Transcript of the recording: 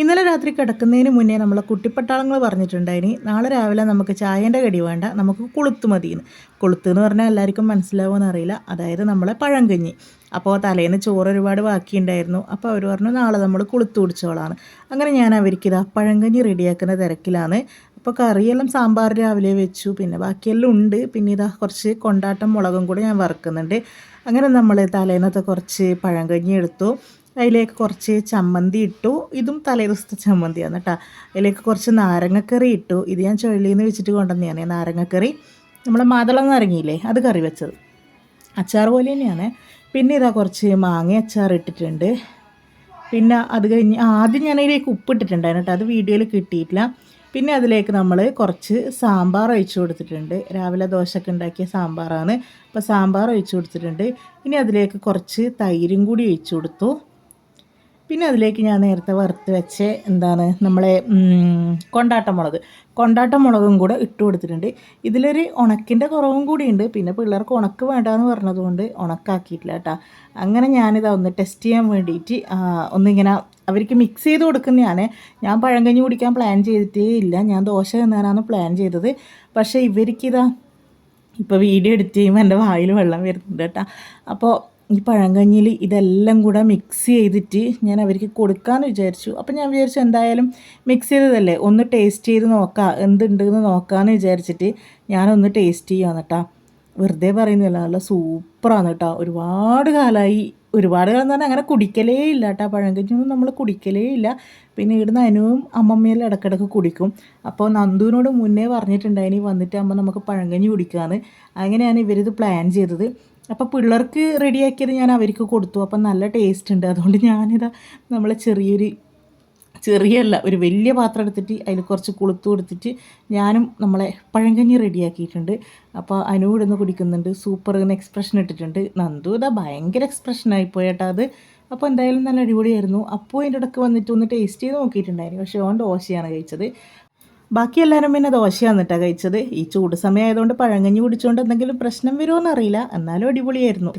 ഇന്നലെ രാത്രി കിടക്കുന്നതിന് മുന്നേ നമ്മളെ കുട്ടിപ്പട്ടാളങ്ങൾ പറഞ്ഞിട്ടുണ്ടായിനി നാളെ രാവിലെ നമുക്ക് ചായേൻ്റെ കടി വേണ്ട, നമുക്ക് കൊളുത്ത് മതിയെന്ന്. കൊളുത്ത് എന്ന് പറഞ്ഞാൽ എല്ലാവർക്കും മനസ്സിലാവുമെന്ന് അറിയില്ല. അതായത് നമ്മളെ പഴങ്കഞ്ഞി. അപ്പോൾ തലേന്ന് ചോറ് ഒരുപാട് ബാക്കിയുണ്ടായിരുന്നു. അപ്പോൾ അവർ പറഞ്ഞു നാളെ നമ്മൾ കൊളുത്ത് കുടിച്ചോളാണ്. അങ്ങനെ ഞാൻ അവർക്കിതാ പഴങ്കഞ്ഞി റെഡിയാക്കുന്ന തിരക്കിലാണ്. അപ്പോൾ കറിയെല്ലാം സാമ്പാർ രാവിലെ വെച്ചു, പിന്നെ ബാക്കിയെല്ലാം ഉണ്ട്. പിന്നെ ഇതാ കുറച്ച് കൊണ്ടാട്ടം മുളകും കൂടെ ഞാൻ വറുക്കുന്നുണ്ട്. അങ്ങനെ നമ്മൾ തലേന്നത്തെ കുറച്ച് പഴങ്കഞ്ഞി എടുത്തു. അതിലേക്ക് കുറച്ച് ചമ്മന്തി ഇട്ടു. ഇതും തലേദിവസത്തെ ചമ്മന്തിയാണ് കേട്ടോ. അതിലേക്ക് കുറച്ച് നാരങ്ങക്കറി ഇട്ടു. ഇത് ഞാൻ ചുഴലിയിൽ നിന്ന് വെച്ചിട്ട് കൊണ്ടുവന്നതാണ് നാരങ്ങക്കറി. നമ്മളെ മാതളം നാരങ്ങയില്ലേ, അത് കറി വെച്ചത്. അച്ചാർ പോലെ തന്നെയാണ്. പിന്നെ ഇതാ കുറച്ച് മാങ്ങ അച്ചാർ ഇട്ടിട്ടുണ്ട്. പിന്നെ അത് കഴിഞ്ഞ് ആദ്യം ഞാൻ അതിലേക്ക് ഉപ്പിട്ടിട്ടുണ്ടായിരുന്നു കേട്ടോ, അത് വീഡിയോയിൽ കിട്ടിയിട്ടില്ല. പിന്നെ അതിലേക്ക് നമ്മൾ കുറച്ച് സാമ്പാർ ഒഴിച്ച് കൊടുത്തിട്ടുണ്ട്. രാവിലെ ദോശയൊക്കെ ഉണ്ടാക്കിയ സാമ്പാറാണ്. അപ്പോൾ സാമ്പാർ ഒഴിച്ച് കൊടുത്തിട്ടുണ്ട്. ഇനി അതിലേക്ക് കുറച്ച് തൈരും കൂടി ഒഴിച്ച് കൊടുത്തു. പിന്നെ അതിലേക്ക് ഞാൻ നേരത്തെ വറുത്ത് വെച്ച് നമ്മളെ കൊണ്ടാട്ട മുളകും കൂടെ ഇട്ട് കൊടുത്തിട്ടുണ്ട്. ഇതിലൊരു ഉണക്കിൻ്റെ കുറവും കൂടിയുണ്ട്. പിന്നെ പിള്ളേർക്ക് ഉണക്ക് വേണ്ടാന്ന് പറഞ്ഞതുകൊണ്ട് ഉണക്കാക്കിയിട്ടില്ല കേട്ടോ. അങ്ങനെ ഞാനിതാ ഒന്ന് ടെസ്റ്റ് ചെയ്യാൻ വേണ്ടിയിട്ട് ഒന്നിങ്ങനെ അവർക്ക് മിക്സ് ചെയ്ത് കൊടുക്കുന്നതാണ്. ഞാൻ പഴങ്കഞ്ഞി കുടിക്കാൻ പ്ലാൻ ചെയ്തിട്ടേ ഇല്ല, ഞാൻ ദോശ തിന്നാനാണ് പ്ലാൻ ചെയ്തത്. പക്ഷേ ഇവർക്കിതാ ഇപ്പോൾ വീഡിയോ എഡിറ്റ് ചെയ്യുമ്പോൾ എൻ്റെ വായിൽ വെള്ളം വരുന്നുണ്ട് കേട്ടോ. അപ്പോൾ ഈ പഴങ്കഞ്ഞിയിൽ ഇതെല്ലാം കൂടെ മിക്സ് ചെയ്തിട്ട് ഞാൻ അവർക്ക് കൊടുക്കാമെന്ന് വിചാരിച്ചു. അപ്പം ഞാൻ വിചാരിച്ചു എന്തായാലും മിക്സ് ചെയ്തതല്ലേ, ഒന്ന് ടേസ്റ്റ് ചെയ്ത് നോക്കാം എന്തുണ്ടെന്ന് നോക്കാമെന്ന് വിചാരിച്ചിട്ട് ഞാനൊന്ന് ടേസ്റ്റ് ചെയ്യാമെന്ന് കേട്ടോ. വെറുതെ പറയുന്നില്ല, നല്ല സൂപ്പറാണ് കേട്ടോ. ഒരുപാട് കാലം എന്ന് പറഞ്ഞാൽ അങ്ങനെ കുടിക്കലേ ഇല്ല കേട്ടോ. പഴങ്കഞ്ഞൊന്നും നമ്മൾ കുടിക്കലേ ഇല്ല. പിന്നെ ഇവിടുന്ന് അനുവും അമ്മമ്മയെല്ലാം ഇടയ്ക്കിടയ്ക്ക് കുടിക്കും. അപ്പോൾ നന്ദുവിനോട് മുന്നേ പറഞ്ഞിട്ടുണ്ടായിനി വന്നിട്ട് അമ്മ നമുക്ക് പഴങ്കഞ്ഞി കുടിക്കാമെന്ന്. അങ്ങനെയാണ് ഇവരിത് പ്ലാൻ ചെയ്തത്. അപ്പോൾ പിള്ളേർക്ക് റെഡിയാക്കിയത് ഞാൻ അവർക്ക് കൊടുത്തു. അപ്പം നല്ല ടേസ്റ്റ് ഉണ്ട്. അതുകൊണ്ട് ഞാനിതാ നമ്മളെ ഒരു വലിയ പാത്രം എടുത്തിട്ട് അതിൽ കുറച്ച് കൊളുത്ത് കൊടുത്തിട്ട് ഞാനും നമ്മളെ പഴങ്കഞ്ഞി റെഡിയാക്കിയിട്ടുണ്ട്. അപ്പോൾ അനു ഇടുന്ന് കുടിക്കുന്നുണ്ട്. സൂപ്പർ എന്ന് എക്സ്പ്രഷൻ ഇട്ടിട്ടുണ്ട്. നന്ദു ഇതാ ഭയങ്കര എക്സ്പ്രഷനായി പോയേട്ടാ അത്. അപ്പോൾ എന്തായാലും നല്ല അടിപൊളിയായിരുന്നു. അപ്പോൾ അതിൻ്റെ ഇടയ്ക്ക് വന്നിട്ട് ഒന്ന് ടേസ്റ്റ് ചെയ്ത് നോക്കിയിട്ടുണ്ടായിരുന്നു. പക്ഷേ ഓൻ ദോശയാണ് കഴിച്ചത്. ബാക്കി എല്ലാവരും പിന്നെ ദോശയാണ് കേട്ടോ കഴിച്ചത്. ഈ ചൂട് സമയം ആയതുകൊണ്ട് പഴങ്കഞ്ഞി കുടിച്ചുകൊണ്ട് എന്തെങ്കിലും പ്രശ്നം വരുമോ എന്നറിയില്ല, എന്നാലും അടിപൊളിയായിരുന്നു.